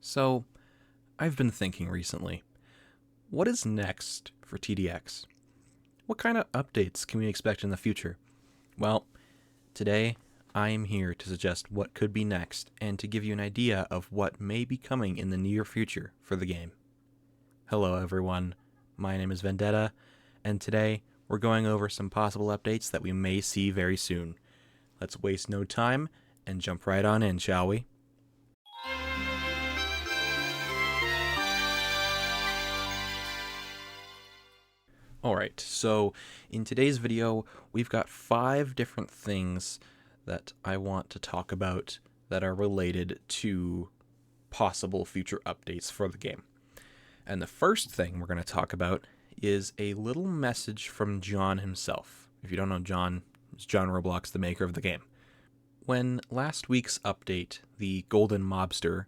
So, I've been thinking recently, what is next for TDX? What kind of updates can we expect in the future? Well, today I am here to suggest what could be next and to give you an idea of what may be coming in the near future for the game. Hello everyone, my name is Vendetta, and today we're going over some possible updates that we may see very soon. Let's waste no time and jump right on in, shall we? Alright, so in today's video, we've got 5 different things that I want to talk about that are related to possible future updates for the game. And the first thing we're going to talk about is a little message from John himself. If you don't know John, it's John Roblox, the maker of the game. When last week's update, the Golden Mobster,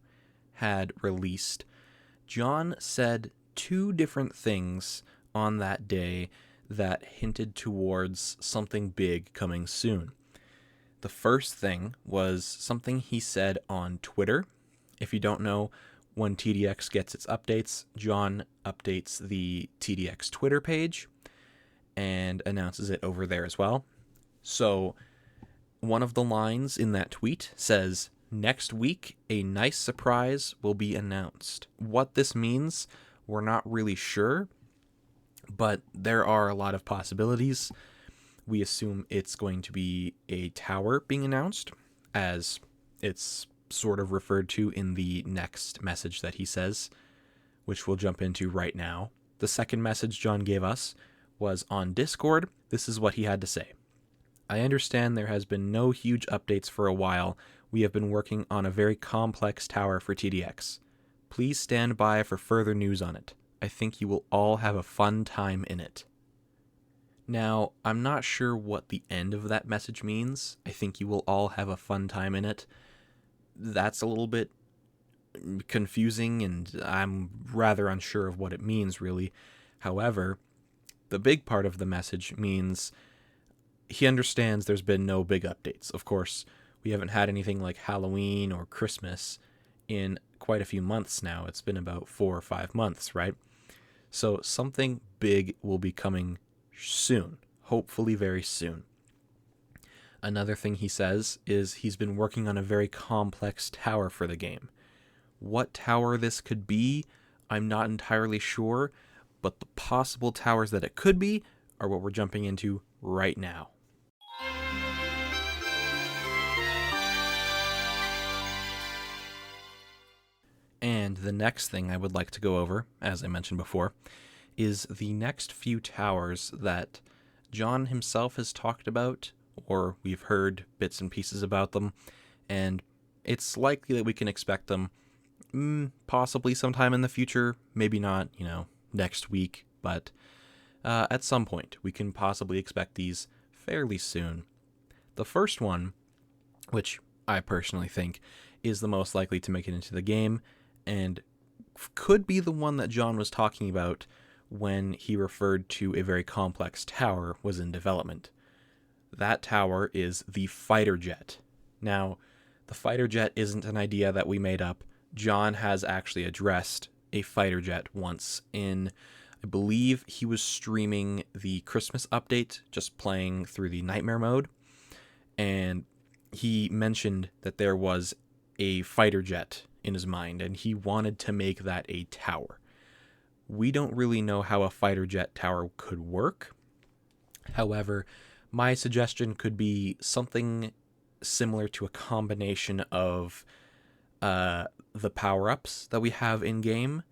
had released, John said 2 different things on that day that hinted towards something big coming soon. The first thing was something he said on Twitter. If you don't know, when TDX gets its updates, John updates the TDX Twitter page and announces it over there as well. So one of the lines in that tweet says, "Next week, a nice surprise will be announced." What this means, we're not really sure, but there are a lot of possibilities. We assume it's going to be a tower being announced, as it's sort of referred to in the next message that he says, which we'll jump into right now. The second message John gave us was on Discord. This is what he had to say. "I understand there has been no huge updates for a while. We have been working on a very complex tower for TDX. Please stand by for further news on it. I think you will all have a fun time in it." Now, I'm not sure what the end of that message means. I think you will all have a fun time in it. That's a little bit confusing, and I'm rather unsure of what it means, really. However, the big part of the message means he understands there's been no big updates. Of course, we haven't had anything like Halloween or Christmas in quite a few months now. It's been about 4 or 5 months, right? So something big will be coming soon, hopefully very soon. Another thing he says is he's been working on a very complex tower for the game. What tower this could be, I'm not entirely sure, but the possible towers that it could be are what we're jumping into right now. And the next thing I would like to go over, as I mentioned before, is the next few towers that John himself has talked about, or we've heard bits and pieces about them, and it's likely that we can expect them possibly sometime in the future, maybe not, next week, but at some point we can possibly expect these fairly soon. The first one, which I personally think is the most likely to make it into the game, and could be the one that John was talking about when he referred to a very complex tower was in development. That tower is the fighter jet. Now, the fighter jet isn't an idea that we made up. John has actually addressed a fighter jet once in, I believe he was streaming the Christmas update, just playing through the nightmare mode, and he mentioned that there was a fighter jet in his mind, and he wanted to make that a tower. We don't really know how a fighter jet tower could work. However, my suggestion could be something similar to a combination of the power-ups that we have in-game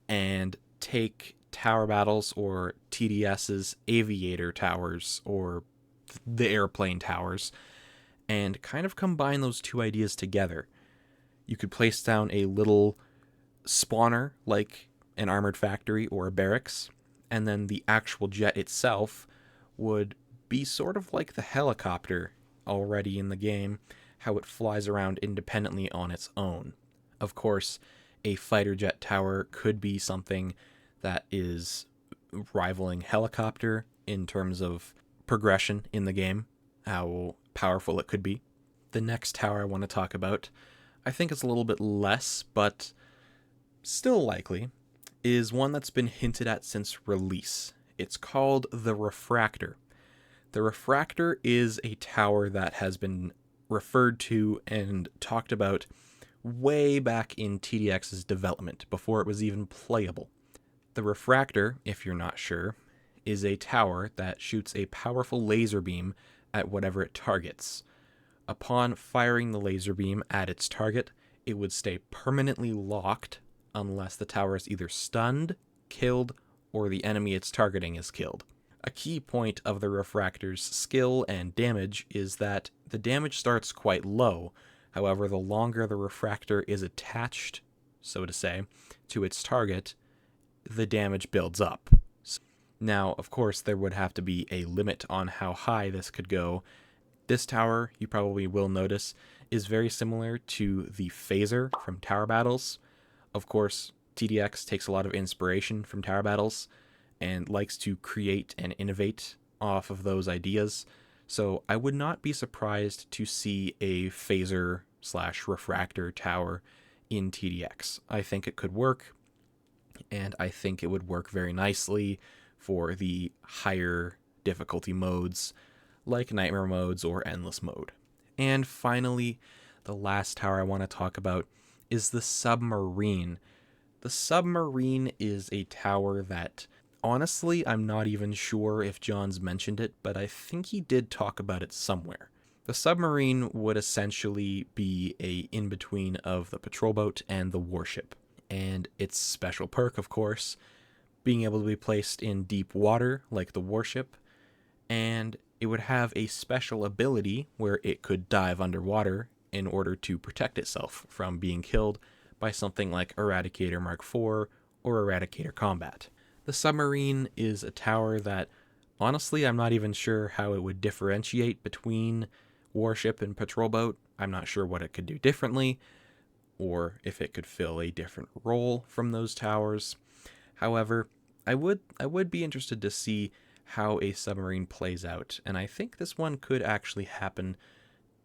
and take Tower Battles or TDS's aviator towers or the airplane towers and kind of combine those two ideas together. You could place down a little spawner like an armored factory or a barracks, and then the actual jet itself would be sort of like the helicopter already in the game, how it flies around independently on its own. Of course, a fighter jet tower could be something that is rivaling helicopter in terms of progression in the game, how powerful it could be. The next tower I want to talk about, I think it's a little bit less, but still likely, is one that's been hinted at since release. It's called the Refractor. The Refractor is a tower that has been referred to and talked about way back in TDX's development, before it was even playable. The Refractor, if you're not sure, is a tower that shoots a powerful laser beam at whatever it targets. Upon firing the laser beam at its target, it would stay permanently locked unless the tower is either stunned, killed, or the enemy it's targeting is killed. A key point of the Refractor's skill and damage is that the damage starts quite low. However, the longer the Refractor is attached, so to say, to its target, the damage builds up. Now, of course, there would have to be a limit on how high this could go. This tower, you probably will notice, is very similar to the phaser from tower battles. Of course, TDX takes a lot of inspiration from tower battles and likes to create and innovate off of those ideas. So I would not be surprised to see a phaser/refractor tower in TDX. I think it could work, and I think it would work very nicely for the higher difficulty modes like Nightmare modes or Endless mode. And finally, the last tower I want to talk about is the Submarine. The Submarine is a tower that, honestly, I'm not even sure if John's mentioned it, but I think he did talk about it somewhere. The Submarine would essentially be a in-between of the patrol boat and the warship. And its special perk, of course, being able to be placed in deep water like the warship, and it would have a special ability where it could dive underwater in order to protect itself from being killed by something like Eradicator Mark IV or Eradicator Combat. The Submarine is a tower that, honestly, I'm not even sure how it would differentiate between warship and patrol boat. I'm not sure what it could do differently, or if it could fill a different role from those towers. However, I would be interested to see how a submarine plays out, and I think this one could actually happen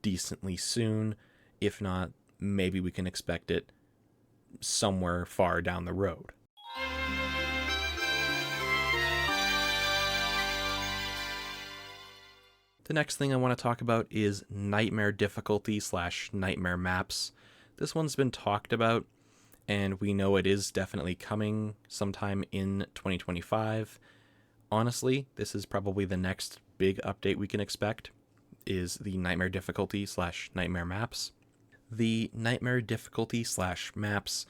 decently soon. If not, maybe we can expect it somewhere far down the road. The next thing I want to talk about is Nightmare difficulty / Nightmare maps. This one's been talked about, and we know it is definitely coming sometime in 2025. Honestly, this is probably the next big update we can expect, is the Nightmare difficulty / Nightmare maps. The Nightmare difficulty / maps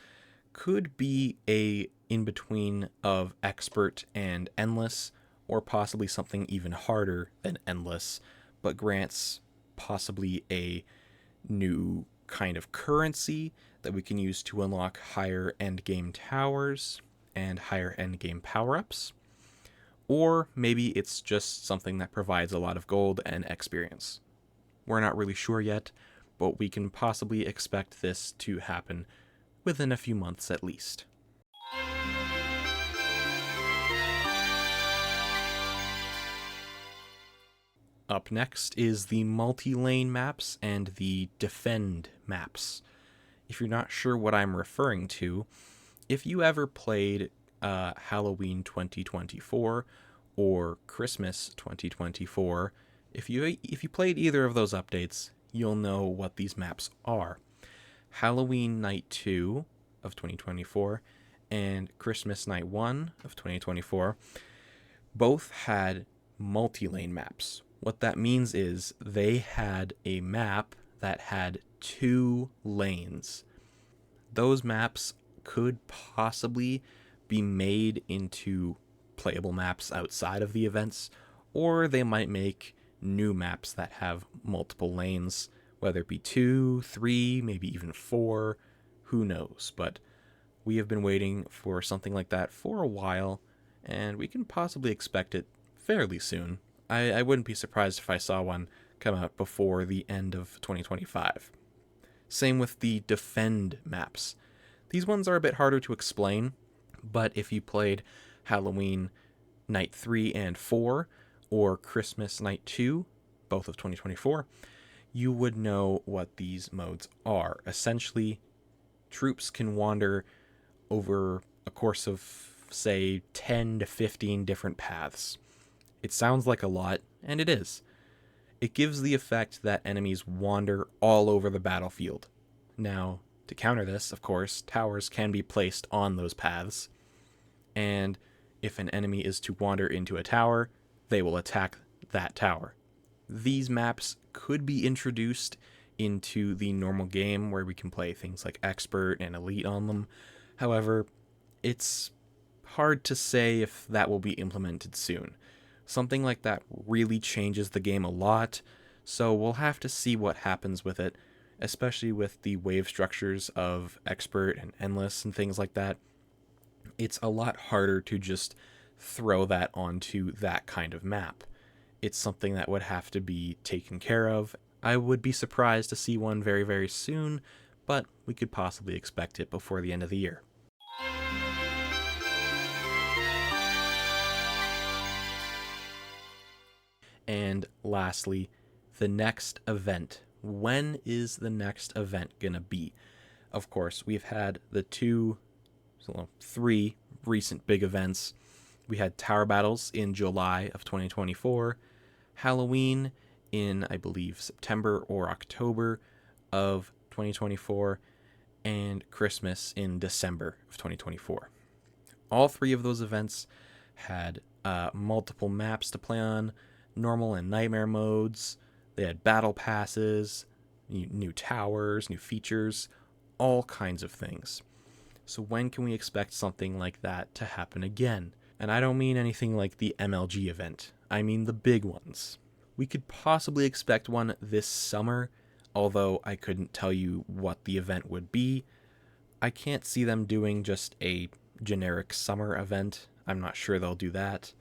could be a in-between of Expert and Endless, or possibly something even harder than Endless, but grants possibly a new kind of currency that we can use to unlock higher endgame towers and higher endgame power-ups. Or maybe it's just something that provides a lot of gold and experience. We're not really sure yet, but we can possibly expect this to happen within a few months at least. Up next is the Multilane Maps and the Defend Maps. If you're not sure what I'm referring to, if you ever played Halloween 2024 or Christmas 2024, if you played either of those updates, you'll know what these maps are. Halloween Night 2 of 2024 and Christmas Night 1 of 2024 both had multi-lane maps. What that means is they had a map that had 2 lanes. Those maps could possibly be made into playable maps outside of the events, or they might make new maps that have multiple lanes, whether it be 2, 3, maybe even 4, who knows. But we have been waiting for something like that for a while, and we can possibly expect it fairly soon. I wouldn't be surprised if I saw one come out before the end of 2025. Same with the Defend maps. These ones are a bit harder to explain, but if you played Halloween Night 3 and 4, or Christmas Night 2, both of 2024, you would know what these modes are. Essentially, troops can wander over a course of, say, 10 to 15 different paths. It sounds like a lot, and it is. It gives the effect that enemies wander all over the battlefield. Now, to counter this, of course, towers can be placed on those paths, and if an enemy is to wander into a tower, they will attack that tower. These maps could be introduced into the normal game where we can play things like Expert and Elite on them. However, it's hard to say if that will be implemented soon. Something like that really changes the game a lot, so we'll have to see what happens with it, especially with the wave structures of Expert and Endless and things like that. It's a lot harder to just throw that onto that kind of map. It's something that would have to be taken care of. I would be surprised to see one very, very soon, but we could possibly expect it before the end of the year. And lastly, the next event. When is the next event going to be? Of course, we've had the three recent big events. We had Tower Battles in July of 2024, Halloween in, I believe, September or October of 2024, and Christmas in December of 2024. All three of those events had multiple maps to play on, normal and nightmare modes. They had battle passes, new towers, new features, all kinds of things. So when can we expect something like that to happen again? And I don't mean anything like the MLG event. I mean the big ones. We could possibly expect one this summer, although I couldn't tell you what the event would be. I can't see them doing just a generic summer event. I'm not sure they'll do that.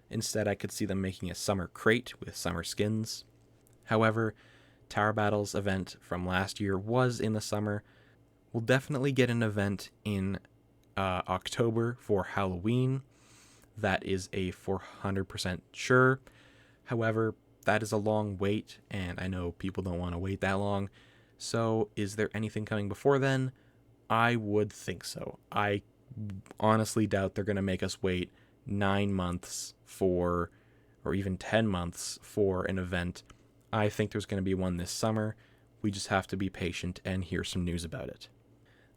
Instead, I could see them making a summer crate with summer skins. However, Tower Battles event from last year was in the summer. We'll definitely get an event in October for Halloween. That is a 400% sure. However, that is a long wait, and I know people don't want to wait that long. So, is there anything coming before then? I would think so. I honestly doubt they're going to make us wait 9 months for, or even 10 months for an event. I think there's going to be one this summer. We just have to be patient and hear some news about it.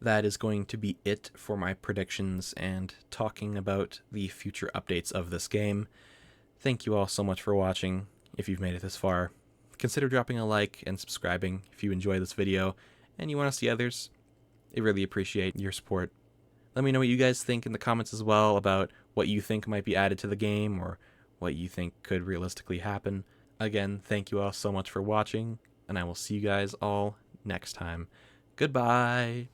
That is going to be it for my predictions and talking about the future updates of this game. Thank you all so much for watching. If you've made it this far, consider dropping a like and subscribing if you enjoy this video and you want to see others. I really appreciate your support. Let me know what you guys think in the comments as well about what you think might be added to the game or what you think could realistically happen. Again, thank you all so much for watching, and I will see you guys all next time. Goodbye!